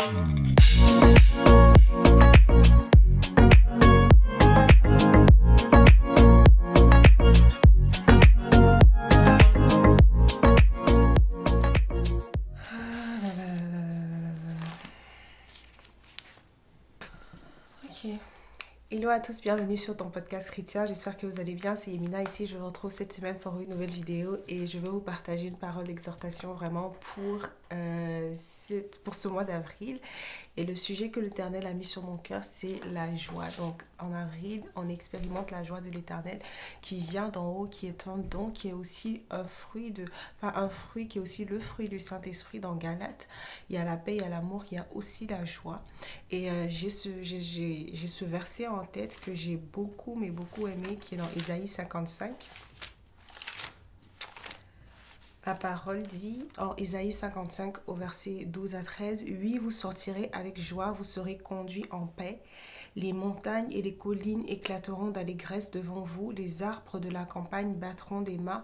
Ok. Hello à tous, bienvenue sur ton podcast chrétien. J'espère que vous allez bien. C'est Yemina ici. Je vous retrouve cette semaine pour une nouvelle vidéo et je vais vous partager une parole d'exhortation vraiment pour ce mois d'avril. Et le sujet que l'Éternel a mis sur mon cœur, c'est la joie. Donc en avril, on expérimente la joie de l'Éternel qui vient d'en haut, qui est un don, qui est aussi un fruit pas un fruit, qui est aussi le fruit du Saint-Esprit dans Galates. Il y a la paix, il y a l'amour, il y a aussi la joie. Et j'ai ce verset en tête que j'ai beaucoup, mais beaucoup aimé, qui est dans Ésaïe 55. La parole dit, en Ésaïe 55, au verset 12 à 13, « Oui, vous sortirez avec joie, vous serez conduits en paix. Les montagnes et les collines éclateront d'allégresse devant vous. Les arbres de la campagne battront des mains.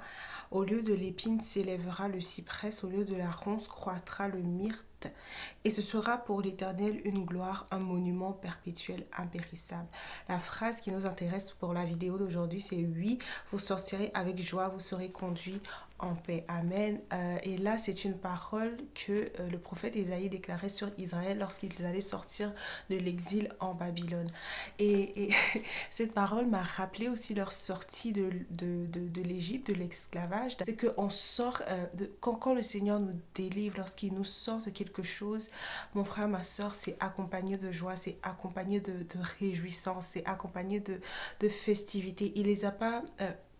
Au lieu de l'épine s'élèvera le cyprès, au lieu de la ronce croîtra le myrte. Et ce sera pour l'Éternel une gloire, un monument perpétuel, impérissable. » La phrase qui nous intéresse pour la vidéo d'aujourd'hui, c'est « Oui, vous sortirez avec joie, vous serez conduits en paix. » Amen. Et là, c'est une parole que le prophète Ésaïe déclarait sur Israël lorsqu'ils allaient sortir de l'exil en Babylone. Et cette parole m'a rappelé aussi leur sortie de l'Égypte, de l'esclavage. C'est qu'on sort, quand le Seigneur nous délivre, lorsqu'il nous sort de quelque chose, mon frère, ma soeur, c'est accompagné de joie, c'est accompagné de réjouissance, c'est accompagné de festivités. Il les a pas...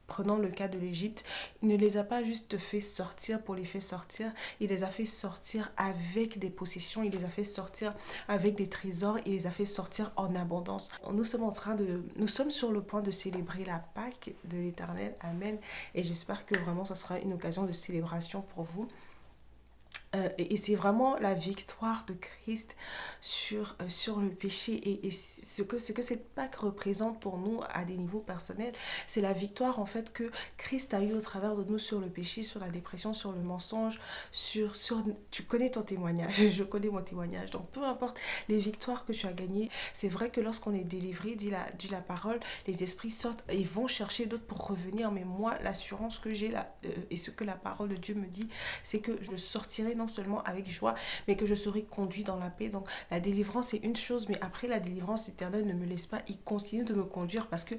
Prenons le cas de l'Égypte, il ne les a pas juste fait sortir pour les faire sortir, il les a fait sortir avec des possessions, il les a fait sortir avec des trésors, il les a fait sortir en abondance. Nous sommes sur le point de célébrer la Pâque de l'Éternel, Amen, et j'espère que vraiment ça sera une occasion de célébration pour vous. Et c'est vraiment la victoire de Christ sur le péché. Et ce que cette Pâque représente pour nous à des niveaux personnels, c'est la victoire en fait que Christ a eu au travers de nous sur le péché, sur la dépression, sur le mensonge, tu connais ton témoignage, je connais mon témoignage. Donc peu importe les victoires que tu as gagnées, c'est vrai que lorsqu'on est délivré, dit la parole, les esprits sortent et vont chercher d'autres pour revenir. Mais moi, l'assurance que j'ai là, et ce que la parole de Dieu me dit, c'est que je sortirai non seulement avec joie, mais que je serai conduit dans la paix. Donc la délivrance c'est une chose, mais après la délivrance, l'Éternel ne me laisse pas, il continue de me conduire parce que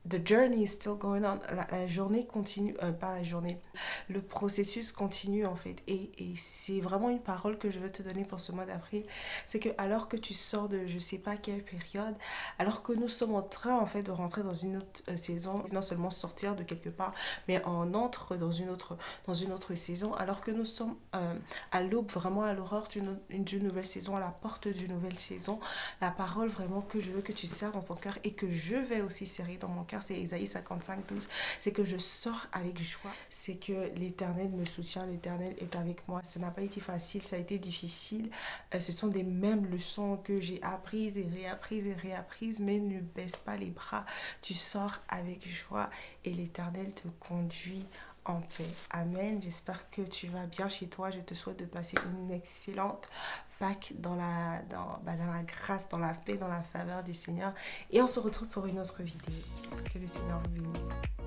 the journey is still going on. La journée continue, pas la journée, le processus continue en fait. Et c'est vraiment une parole que je veux te donner pour ce mois d'avril. C'est que alors que tu sors de je sais pas quelle période, alors que nous sommes en train en fait de rentrer dans une autre saison, non seulement sortir de quelque part, mais on entre dans une autre saison, alors que nous sommes à l'aube, vraiment à l'aurore d'une nouvelle saison, à la porte d'une nouvelle saison. La parole vraiment que je veux que tu serres dans ton cœur et que je vais aussi serrer dans mon cœur, c'est Ésaïe 55, 12. C'est que je sors avec joie. C'est que l'Éternel me soutient, l'Éternel est avec moi. Ça n'a pas été facile, ça a été difficile. Ce sont des mêmes leçons que j'ai apprises et réapprises, mais ne baisse pas les bras. Tu sors avec joie et l'Éternel te conduit en paix. Amen. J'espère que tu vas bien chez toi. Je te souhaite de passer une excellente Pâques dans la grâce, dans la paix, dans la faveur du Seigneur. Et on se retrouve pour une autre vidéo. Que le Seigneur vous bénisse.